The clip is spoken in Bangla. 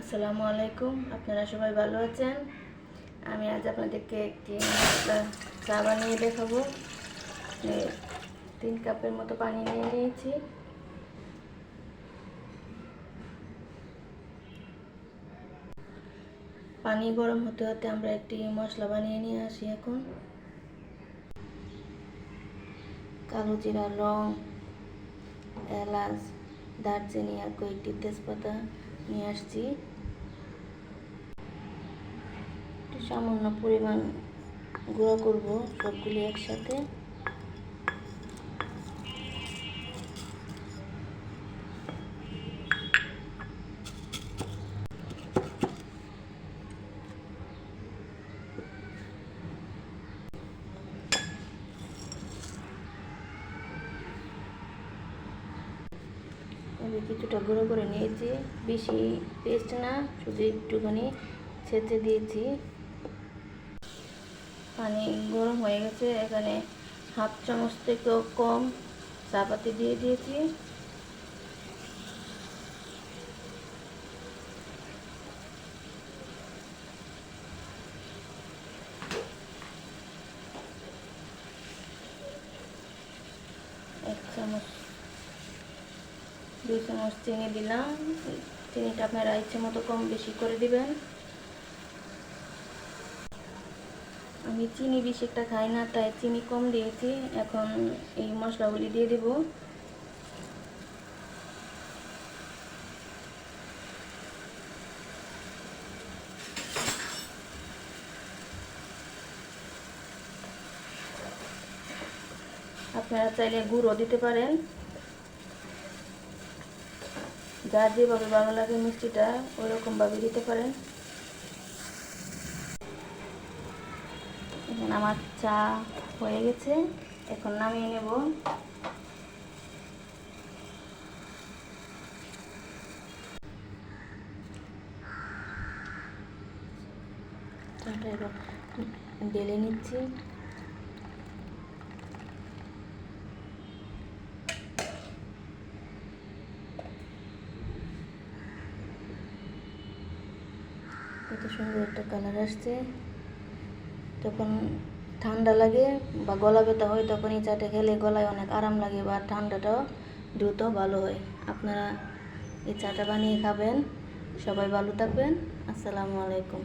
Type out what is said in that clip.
আসসালামু আলাইকুম। আপনারা সবাই ভালো আছেন? আমি আজ আপনাদেরকে একটি চা বানিয়ে দেখাবো। 3 কাপের মতো পানি নিয়ে নিয়েছি। পানি গরম হতে হতে আমরা একটি মশলা বানিয়ে নিয়ে আসি। এখন কালো জিরা, লং, এলাচ, দারচিনি আর কয়েকটি তেজপাতা নিয়ে আসছি। সামান্য পরিমাণ গুঁড়ো করব সবগুলি একসাথে। আমি কিছুটা গুঁড়ো করে নিয়েছি, বেশি পেস্ট না, শুধু একটুখানি ছেঁচে দিয়েছি। পানি গরম হয়ে গেছে, এখানে হাফ চামচ থেকেও কম চা পাতি দিয়ে দিয়েছি। এক চামচ 2 চামচ চিনি দিলাম। চিনিটা আপনারা ইচ্ছে মতো কম বেশি করে দিবেন। আমি চিনি বেশি একটা খাই না, তাই চিনি কম দিয়েছি। এখন এই মশলাগুলি দিয়ে দেব। আপনারা চাইলে গুঁড়ো দিতে পারেন, যার যেভাবে ভালো লাগে মিষ্টিটা ওইরকমভাবে দিতে পারেন। এখন আমার চা হয়ে গেছে, এখন নামিয়ে নেব। চাটা এবার ঢেলে নিচ্ছি। কত সুন্দর একটা কালার আসছে। যখন ঠান্ডা লাগে বা গলা ব্যথা হয় তখন এই চাটা খেলে গলায় অনেক আরাম লাগে বা ঠান্ডাটাও দ্রুত ভালো হয়। আপনারা এই চাটা বানিয়ে খাবেন। সবাই ভালো থাকবেন। আসসালামু আলাইকুম।